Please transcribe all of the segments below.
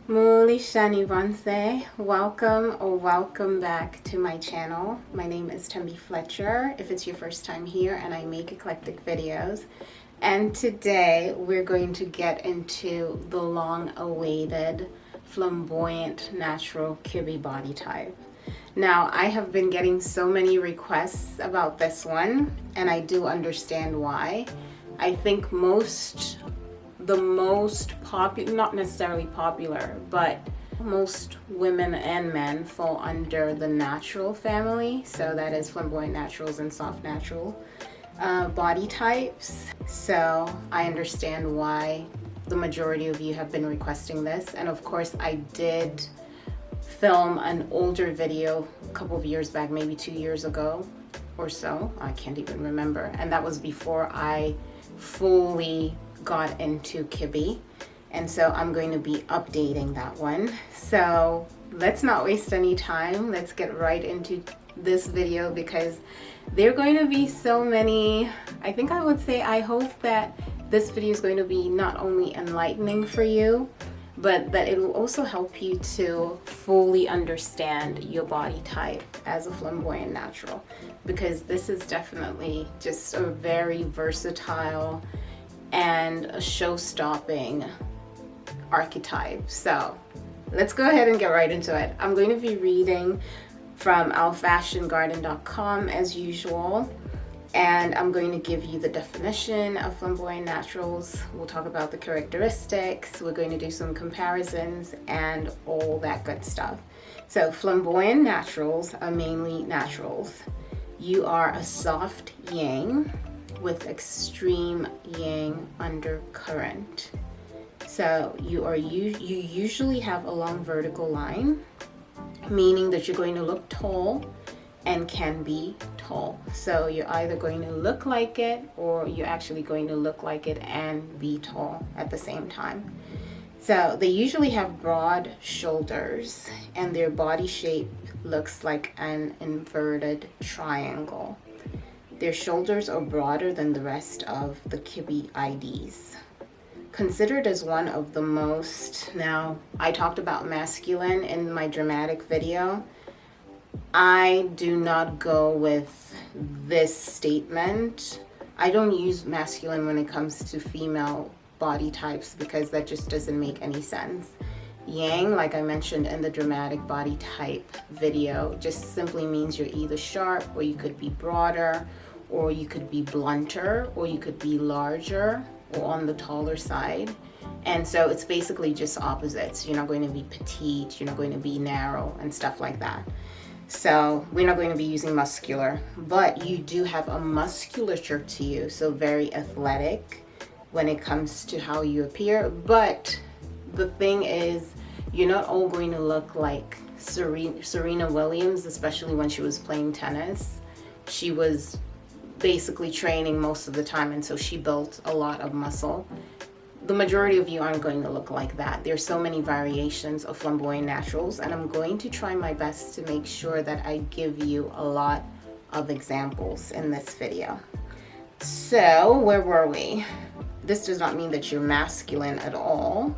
Muli Shani Vanse. Welcome or welcome back to my channel. My name is Tembi Fletcher if it's your first time here, and I make eclectic videos. And today we're going to get into the long-awaited flamboyant natural Kibbe body type. Now, I have been getting so many requests about this one, and I do understand why. I think the most popular, not necessarily popular, but most women and men fall under the natural family. So that is flamboyant naturals and soft natural body types. So I understand why the majority of you have been requesting this. And of course, I did film an older video a couple of years back, maybe 2 years ago or so. I can't even remember. And that was before I fully got into Kibbe, and so I'm going to be updating that one. So let's not waste any time. Let's get right into this video because there are going to be so many. I hope that this video is going to be not only enlightening for you, but that it will also help you to fully understand your body type as a flamboyant natural, because this is definitely just a very versatile and a show-stopping archetype. So let's go ahead and get right into it. I'm going to be reading from ourfashiongarden.com as usual, and I'm going to give you the definition of flamboyant naturals. We'll talk about the characteristics, we're going to do some comparisons and all that good stuff. So flamboyant naturals are mainly naturals. You are a soft yang with extreme yang undercurrent. So you usually have a long vertical line, meaning that you're going to look tall and can be tall. So you're either going to look like it or you're actually going to look like it and be tall at the same time. So they usually have broad shoulders and their body shape looks like an inverted triangle. Their shoulders are broader than the rest of the Kibbe IDs. Considered as one of the most, now I talked about masculine in my dramatic video. I do not go with this statement. I don't use masculine when it comes to female body types because that just doesn't make any sense. Yang, like I mentioned in the dramatic body type video, just simply means you're either sharp or you could be broader, or you could be blunter, or you could be larger or on the taller side. And so it's basically just opposites. You're not going to be petite, you're not going to be narrow and stuff like that. So we're not going to be using muscular, but you do have a musculature to you, so very athletic when it comes to how you appear. But the thing is, you're not all going to look like Serena Williams, especially when she was playing tennis. She was basically training most of the time, and so she built a lot of muscle. The majority of you aren't going to look like that. There's so many variations of flamboyant naturals, and I'm going to try my best to make sure that I give you a lot of examples in this video. So where were we? This does not mean that you're masculine at all,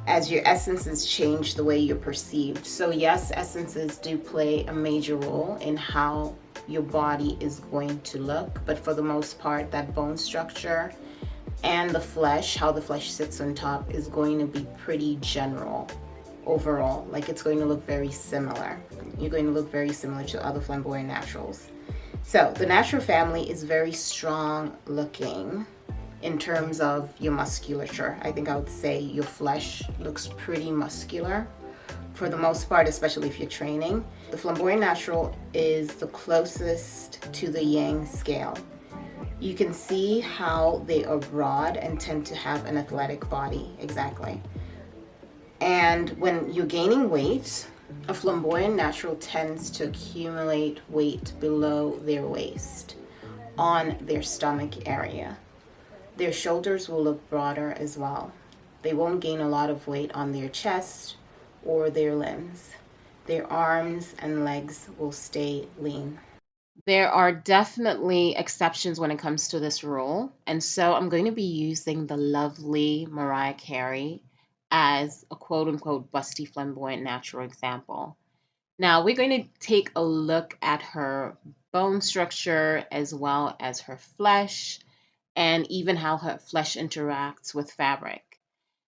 as your essences change the way you're perceived. So yes, essences do play a major role in how your body is going to look, but for the most part, that bone structure and the flesh, how the flesh sits on top, is going to be pretty general overall. Like, it's going to look very similar. You're going to look very similar to other flamboyant naturals. So the natural family is very strong looking in terms of your musculature. I think I would say your flesh looks pretty muscular for the most part, especially if you're training. The flamboyant natural is the closest to the yang scale. You can see how they are broad and tend to have an athletic body, exactly. And when you're gaining weight, a flamboyant natural tends to accumulate weight below their waist, on their stomach area. Their shoulders will look broader as well. They won't gain a lot of weight on their chest or their limbs. Their arms and legs will stay lean. There are definitely exceptions when it comes to this rule, and so I'm going to be using the lovely Mariah Carey as a quote-unquote busty flamboyant natural example. Now we're going to take a look at her bone structure as well as her flesh and even how her flesh interacts with fabric.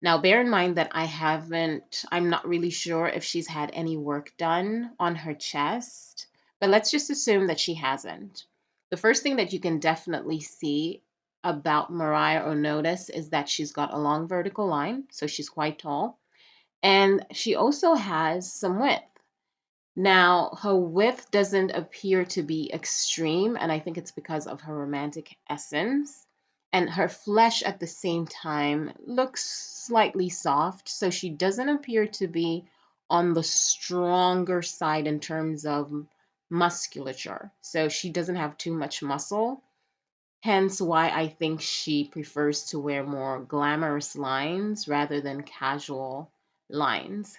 Now, bear in mind that I'm not really sure if she's had any work done on her chest, but let's just assume that she hasn't. The first thing that you can definitely see about Mariah or notice is that she's got a long vertical line, so she's quite tall, and she also has some width. Now, her width doesn't appear to be extreme, and I think it's because of her romantic essence. And her flesh at the same time looks slightly soft, so she doesn't appear to be on the stronger side in terms of musculature. So she doesn't have too much muscle, hence why I think she prefers to wear more glamorous lines rather than casual lines.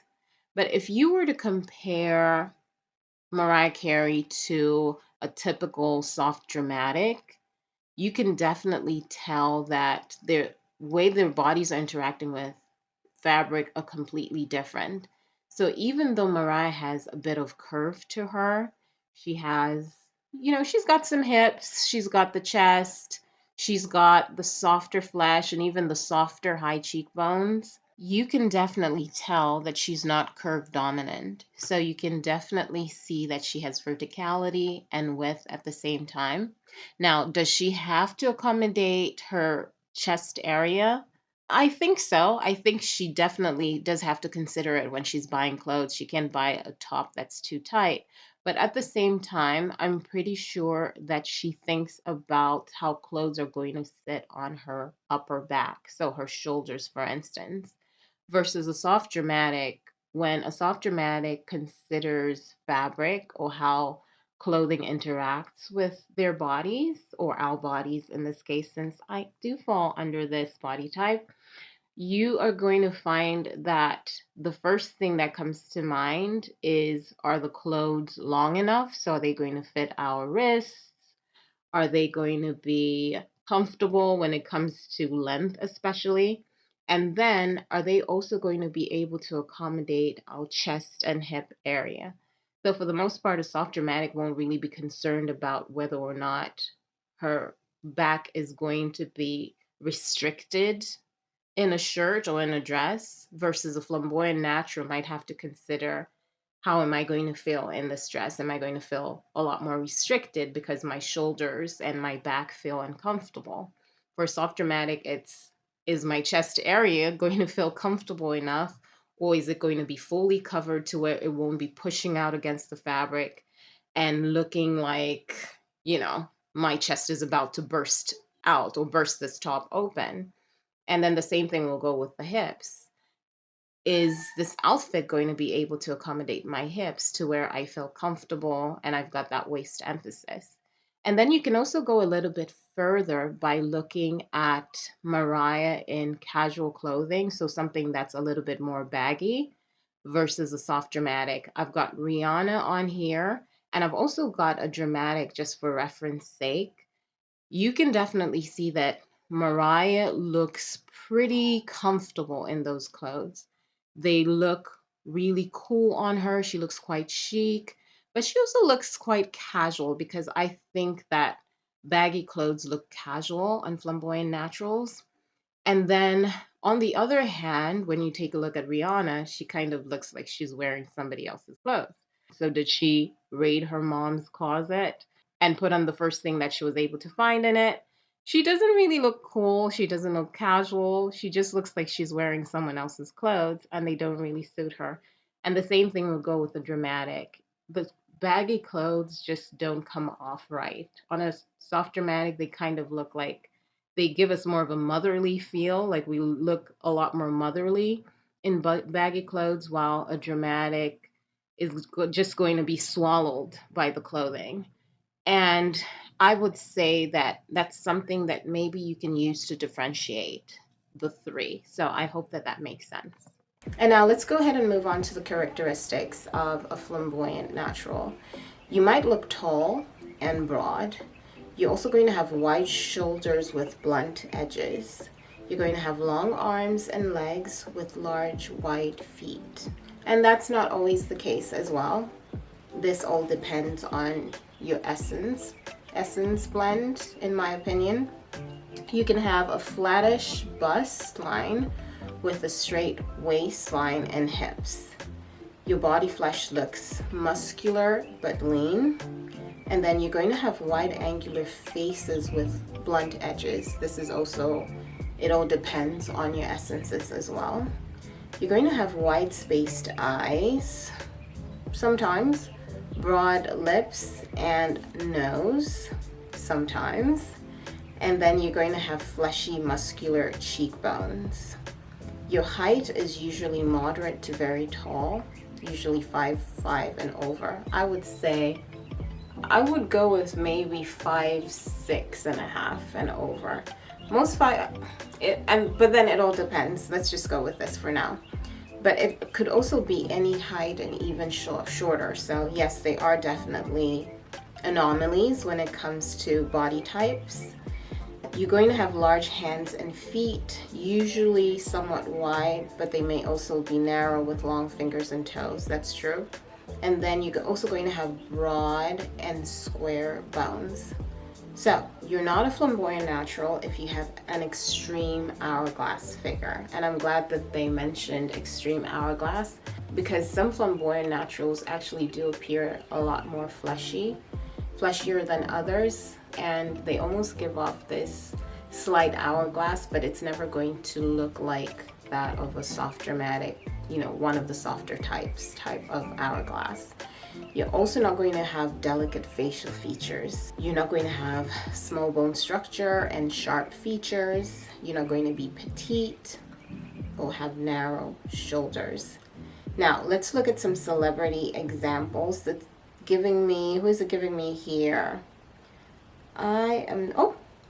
But if you were to compare Mariah Carey to a typical soft dramatic, you can definitely tell that the way their bodies are interacting with fabric are completely different. So even though Mariah has a bit of curve to her, she has, she's got some hips, she's got the chest, she's got the softer flesh, and even the softer high cheekbones. You can definitely tell that she's not curve dominant. So you can definitely see that she has verticality and width at the same time. Now, does she have to accommodate her chest area? I think so. I think she definitely does have to consider it when she's buying clothes. She can't buy a top that's too tight. But at the same time, I'm pretty sure that she thinks about how clothes are going to sit on her upper back. So her shoulders, for instance, versus a soft dramatic. When a soft dramatic considers fabric or how clothing interacts with their bodies or our bodies in this case, since I do fall under this body type, you are going to find that the first thing that comes to mind is, are the clothes long enough? So are they going to fit our wrists? Are they going to be comfortable when it comes to length, especially? And then are they also going to be able to accommodate our chest and hip area? So, for the most part, a soft dramatic won't really be concerned about whether or not her back is going to be restricted in a shirt or in a dress, versus a flamboyant natural might have to consider, how am I going to feel in this dress? Am I going to feel a lot more restricted because my shoulders and my back feel uncomfortable? For soft dramatic, it's, is my chest area going to feel comfortable enough, or is it going to be fully covered to where it won't be pushing out against the fabric and looking like, my chest is about to burst out or burst this top open? And then the same thing will go with the hips. Is this outfit going to be able to accommodate my hips to where I feel comfortable and I've got that waist emphasis? And then you can also go a little bit further by looking at Mariah in casual clothing, so something that's a little bit more baggy versus a soft dramatic. I've got Rihanna on here, and I've also got a dramatic just for reference sake. You can definitely see that Mariah looks pretty comfortable in those clothes. They look really cool on her. She looks quite chic, but she also looks quite casual, because I think that baggy clothes look casual on flamboyant naturals. And then on the other hand, when you take a look at Rihanna, she kind of looks like she's wearing somebody else's clothes. So did she raid her mom's closet and put on the first thing that she was able to find in it? She doesn't really look cool. She doesn't look casual. She just looks like she's wearing someone else's clothes and they don't really suit her. And the same thing will go with the dramatic. The baggy clothes just don't come off right. On a soft dramatic, they kind of look like they give us more of a motherly feel, like we look a lot more motherly in baggy clothes, while a dramatic is just going to be swallowed by the clothing. And I would say that that's something that maybe you can use to differentiate the three. So I hope that that makes sense. And now let's go ahead and move on to the characteristics of a flamboyant natural. You might look tall and broad. You're also going to have wide shoulders with blunt edges. You're going to have long arms and legs with large, wide feet. And that's not always the case as well. This all depends on your essence blend, in my opinion. You can have a flattish bust line with a straight waistline and hips. Your body flesh looks muscular but lean. And then you're going to have wide angular faces with blunt edges. This is also, it all depends on your essences as well. You're going to have wide spaced eyes, sometimes broad lips and nose, sometimes. And then you're going to have fleshy, muscular cheekbones. Your height is usually moderate to very tall, usually 5'5" and over. I would say, I would go with maybe 5'6.5" and over. Most but then it all depends. Let's just go with this for now. But it could also be any height and even shorter. So yes, they are definitely anomalies when it comes to body types. You're going to have large hands and feet, usually somewhat wide, but they may also be narrow with long fingers and toes. That's true. And then you're also going to have broad and square bones. So you're not a flamboyant natural if you have an extreme hourglass figure. And I'm glad that they mentioned extreme hourglass, because some flamboyant naturals actually do appear a lot more fleshier than others. And they almost give off this slight hourglass, but it's never going to look like that of a soft dramatic, one of the softer type of hourglass. You're also not going to have delicate facial features. You're not going to have small bone structure and sharp features. You're not going to be petite or have narrow shoulders. Now, let's look at some celebrity examples that's giving me, who is it giving me here?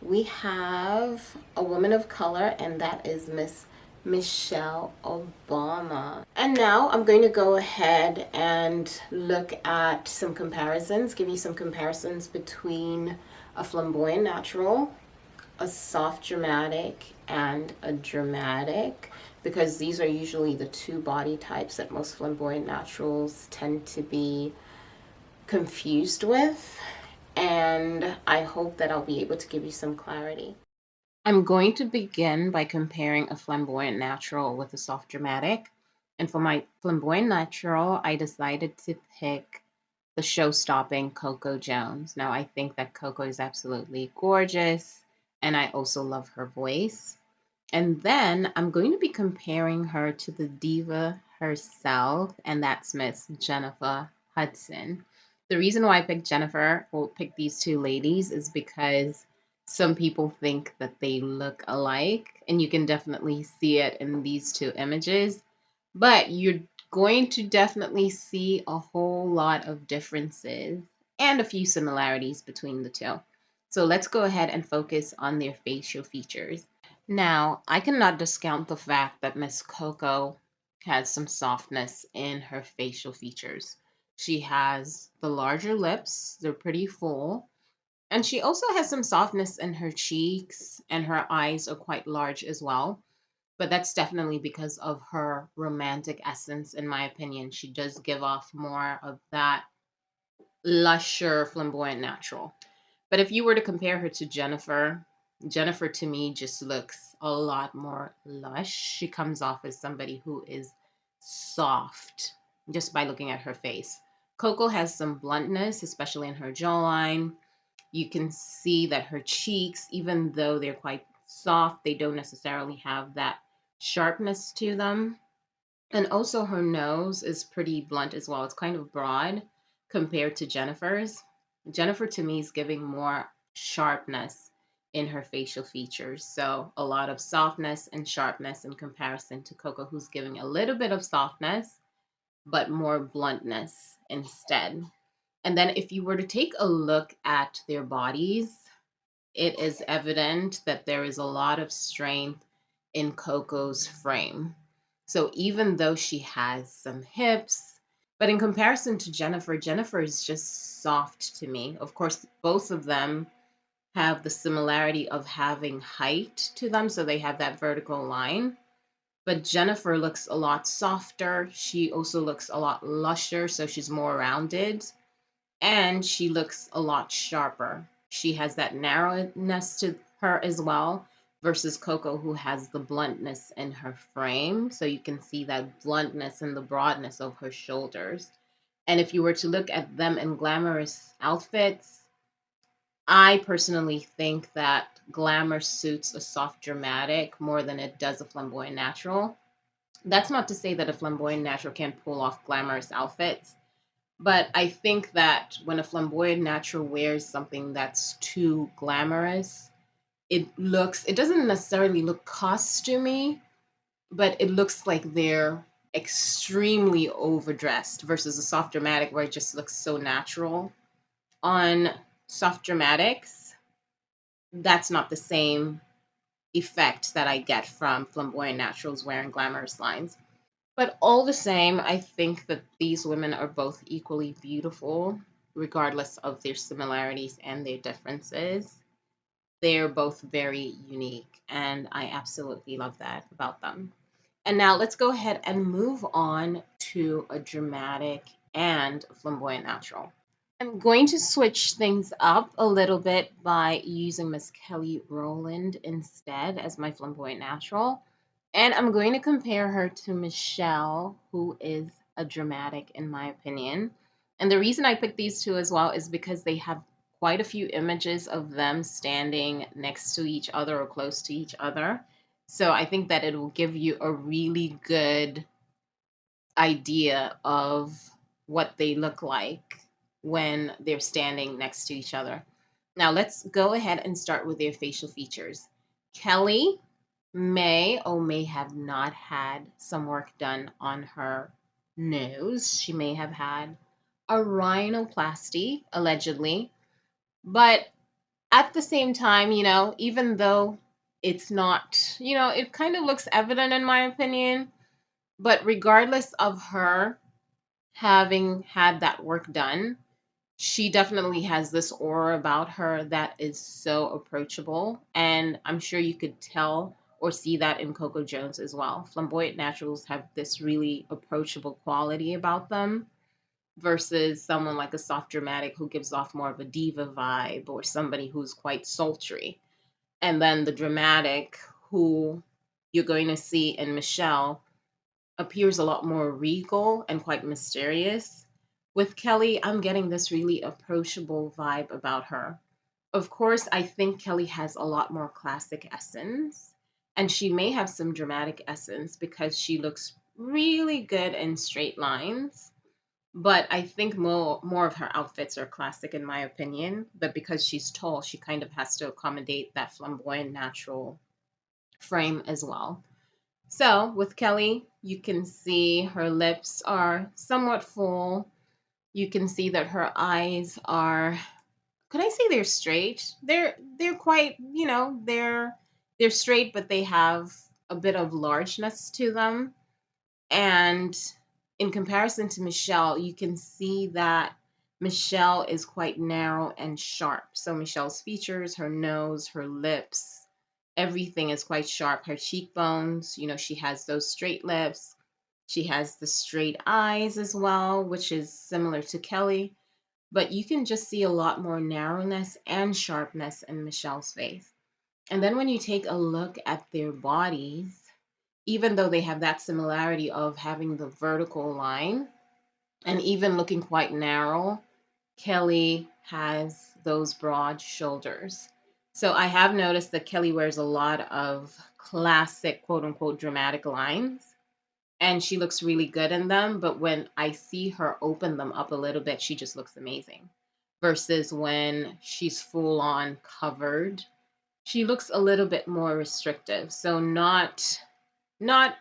We have a woman of color, and that is Miss Michelle Obama. And now I'm going to go ahead and look at some comparisons, give you some comparisons between a flamboyant natural, a soft dramatic, and a dramatic, because these are usually the two body types that most flamboyant naturals tend to be confused with. And I hope that I'll be able to give you some clarity. I'm going to begin by comparing a flamboyant natural with a soft dramatic. And for my flamboyant natural, I decided to pick the show-stopping Coco Jones. Now, I think that Coco is absolutely gorgeous, and I also love her voice. And then I'm going to be comparing her to the diva herself, and that's Miss Jennifer Hudson. The reason why I picked picked these two ladies, is because some people think that they look alike, and you can definitely see it in these two images. But you're going to definitely see a whole lot of differences and a few similarities between the two. So let's go ahead and focus on their facial features. Now, I cannot discount the fact that Miss Coco has some softness in her facial features. She has the larger lips, they're pretty full, and she also has some softness in her cheeks, and her eyes are quite large as well. But that's definitely because of her romantic essence, in my opinion. She does give off more of that lusher, flamboyant natural. But if you were to compare her to Jennifer, Jennifer to me just looks a lot more lush. She comes off as somebody who is soft just by looking at her face. Coco has some bluntness, especially in her jawline. You can see that her cheeks, even though they're quite soft, they don't necessarily have that sharpness to them. And also her nose is pretty blunt as well. It's kind of broad compared to Jennifer's. Jennifer to me is giving more sharpness in her facial features. So a lot of softness and sharpness in comparison to Coco, who's giving a little bit of softness, but more bluntness instead. And then if you were to take a look at their bodies, it is evident that there is a lot of strength in Coco's frame. So even though she has some hips, but in comparison to Jennifer, Jennifer is just soft to me. Of course, both of them have the similarity of having height to them, so they have that vertical line. But Jennifer looks a lot softer. She also looks a lot lusher, so she's more rounded. And she looks a lot sharper. She has that narrowness to her as well, versus Coco, who has the bluntness in her frame. So you can see that bluntness and the broadness of her shoulders. And if you were to look at them in glamorous outfits, I personally think that glamour suits a soft dramatic more than it does a flamboyant natural. That's not to say that a flamboyant natural can't pull off glamorous outfits, but I think that when a flamboyant natural wears something that's too glamorous, it doesn't necessarily look costumey, but it looks like they're extremely overdressed versus a soft dramatic where it just looks so natural. On soft dramatics, that's not the same effect that I get from flamboyant naturals wearing glamorous lines. But all the same, I think that these women are both equally beautiful, regardless of their similarities and their differences. They're both very unique, and I absolutely love that about them. And now let's go ahead and move on to a dramatic and flamboyant natural. I'm going to switch things up a little bit by using Miss Kelly Rowland instead as my flamboyant natural. And I'm going to compare her to Michelle, who is a dramatic, in my opinion. And the reason I picked these two as well is because they have quite a few images of them standing next to each other or close to each other. So I think that it will give you a really good idea of what they look like when they're standing next to each other. Now, let's go ahead and start with their facial features. Kelly may or may have not had some work done on her nose. She may have had a rhinoplasty, allegedly. But at the same time, even though it's not, it kind of looks evident in my opinion. But regardless of her having had that work done, she definitely has this aura about her that is so approachable. And I'm sure you could tell or see that in Coco Jones as well. Flamboyant naturals have this really approachable quality about them versus someone like a soft dramatic who gives off more of a diva vibe or somebody who's quite sultry. And then the dramatic who you're going to see in Michelle appears a lot more regal and quite mysterious. With Kelly, I'm getting this really approachable vibe about her. Of course, I think Kelly has a lot more classic essence, and she may have some dramatic essence because she looks really good in straight lines. But I think more of her outfits are classic in my opinion. But because she's tall, she kind of has to accommodate that flamboyant natural frame as well. So with Kelly, you can see her lips are somewhat full. You can see that her eyes are, could I say they're straight? They're quite, they're straight, but they have a bit of largeness to them. And in comparison to Michelle, you can see that Michelle is quite narrow and sharp. So Michelle's features, her nose, her lips, everything is quite sharp. Her cheekbones, she has those straight lips. She has the straight eyes as well, which is similar to Kelly. But you can just see a lot more narrowness and sharpness in Michelle's face. And then when you take a look at their bodies, even though they have that similarity of having the vertical line and even looking quite narrow, Kelly has those broad shoulders. So I have noticed that Kelly wears a lot of classic, quote unquote, dramatic lines, and she looks really good in them. But when I see her open them up a little bit, she just looks amazing. Versus when she's full on covered, she looks a little bit more restrictive. So it's not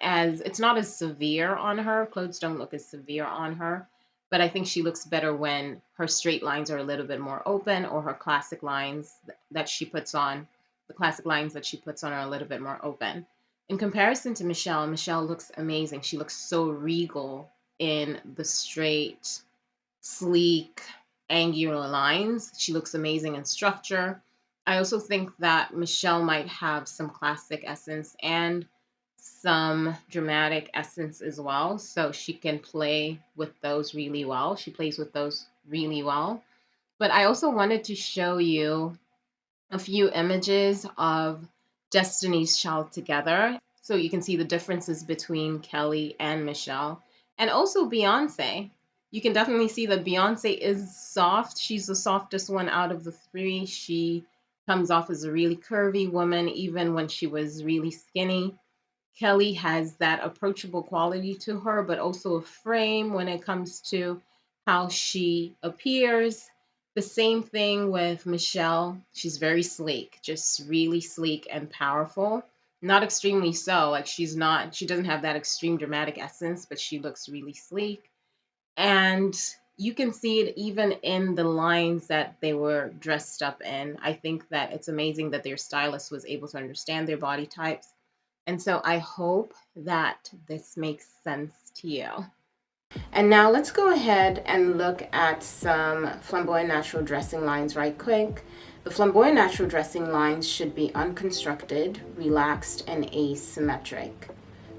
as severe on her. Clothes don't look as severe on her, but I think she looks better when her straight lines are a little bit more open, or her classic lines that she puts on, the classic lines that she puts on are a little bit more open. In comparison to Michelle, Michelle looks amazing. She looks so regal in the straight, sleek, angular lines. She looks amazing in structure. I also think that Michelle might have some classic essence and some dramatic essence as well. So she can play with those really well. She plays with those really well. But I also wanted to show you a few images of Destiny's Child together so you can see the differences between Kelly and Michelle. And also Beyonce. You can definitely see that Beyonce is soft. She's the softest one out of the three. She comes off as a really curvy woman, even when she was really skinny. Kelly has that approachable quality to her, but also a frame when it comes to how she appears. The same thing with Michelle. She's very sleek, just really sleek and powerful. Not extremely so. Like she doesn't have that extreme dramatic essence, but she looks really sleek. And you can see it even in the lines that they were dressed up in. I think that it's amazing that their stylist was able to understand their body types, and so I hope that this makes sense to you. And now let's go ahead and look at some flamboyant natural dressing lines right quick. The flamboyant natural dressing lines should be unconstructed, relaxed, and asymmetric.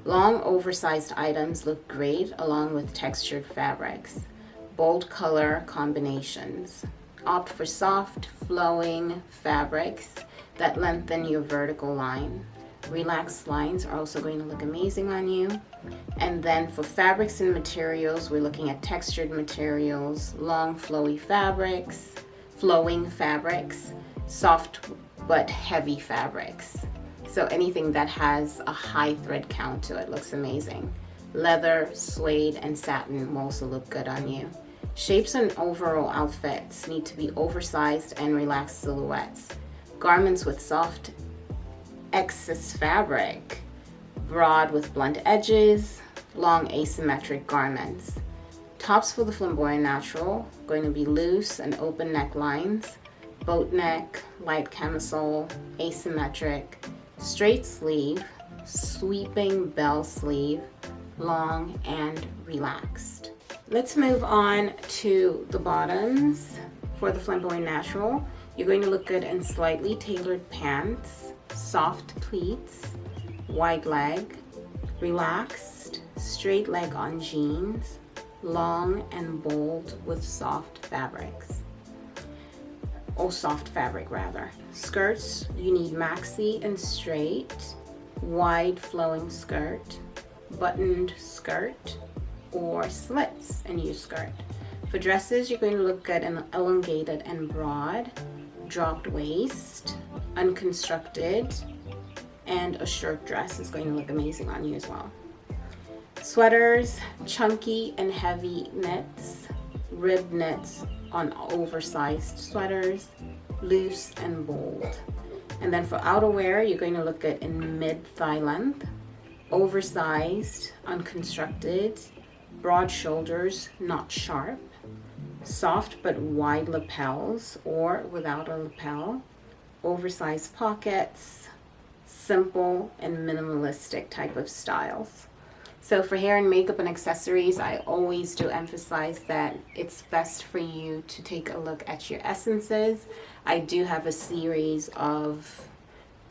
Long, oversized items look great along with textured fabrics. Bold color combinations. Opt for soft, flowing fabrics that lengthen your vertical line. Relaxed lines are also going to look amazing on you. And then for fabrics and materials, we're looking at textured materials, long flowing fabrics, soft but heavy fabrics. So anything that has a high thread count to it looks amazing. Leather, suede, and satin will also look good on you. Shapes and overall outfits need to be oversized and relaxed silhouettes. Garments with soft excess fabric, broad with blunt edges, long asymmetric garments. Tops for the flamboyant natural going to be loose and open necklines, boat neck, light camisole, asymmetric, straight sleeve, sweeping bell sleeve, long and relaxed. Let's move on to the bottoms. For the flamboyant natural, you're going to look good in slightly tailored pants, soft pleats, wide leg, relaxed, straight leg on jeans, long and bold with soft fabrics. Or soft fabric rather. Skirts, you need maxi and straight, wide flowing skirt, buttoned skirt, or slits in your skirt. For dresses, you're going to look good in elongated and broad, dropped waist, unconstructed, and a shirt dress is going to look amazing on you as well. Sweaters, chunky and heavy knits, rib knits on oversized sweaters, loose and bold. And then for outerwear, you're going to look good in mid-thigh length, oversized, unconstructed, broad shoulders, not sharp, soft but wide lapels or without a lapel, oversized pockets, simple and minimalistic type of styles. So for hair and makeup and accessories, I always do emphasize that it's best for you to take a look at your essences. I do have a series of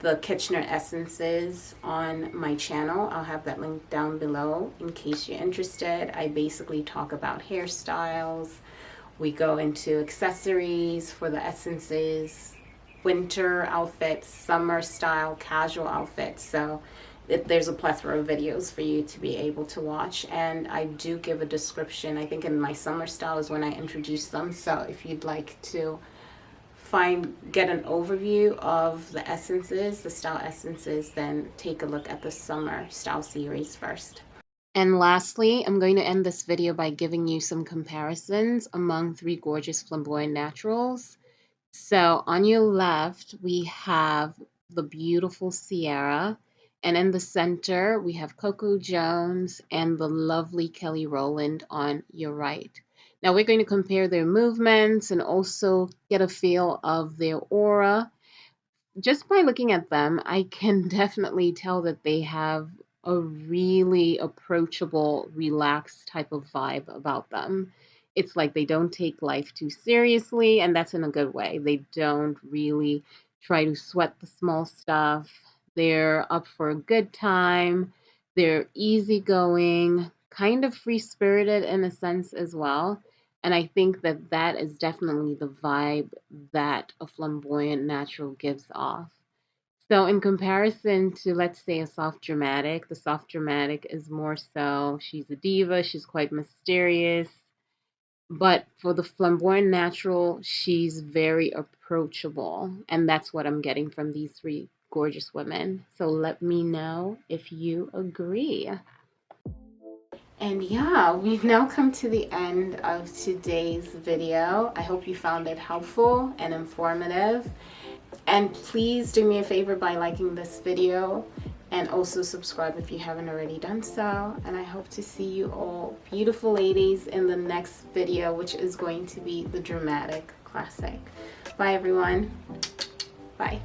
the Kitchener essences on my channel. I'll have that link down below in case you're interested. I basically talk about hairstyles. We go into accessories for the essences, winter outfits, summer style, casual outfits. So there's a plethora of videos for you to be able to watch, and I do give a description. I think in my summer style is when I introduce them. So if you'd like to get an overview of the essences, the style essences, then take a look at the summer style series first. And lastly, I'm going to end this video by giving you some comparisons among three gorgeous flamboyant naturals. So on your left, we have the beautiful Sierra, and in the center, we have Coco Jones and the lovely Kelly Rowland on your right. Now we're going to compare their movements and also get a feel of their aura. Just by looking at them, I can definitely tell that they have a really approachable, relaxed type of vibe about them. It's like they don't take life too seriously, and that's in a good way. They don't really try to sweat the small stuff. They're up for a good time. They're easygoing, kind of free spirited in a sense as well. And I think that that is definitely the vibe that a flamboyant natural gives off. So, in comparison to, let's say, a soft dramatic, the soft dramatic is more so she's a diva, she's quite mysterious. But for the flamboyant natural, she's very approachable. And that's what I'm getting from these three gorgeous women. So, let me know if you agree. And yeah, we've now come to the end of today's video. I hope you found it helpful and informative. And please do me a favor by liking this video and also subscribe if you haven't already done so. And I hope to see you all beautiful ladies in the next video, which is going to be the dramatic classic. Bye everyone. Bye.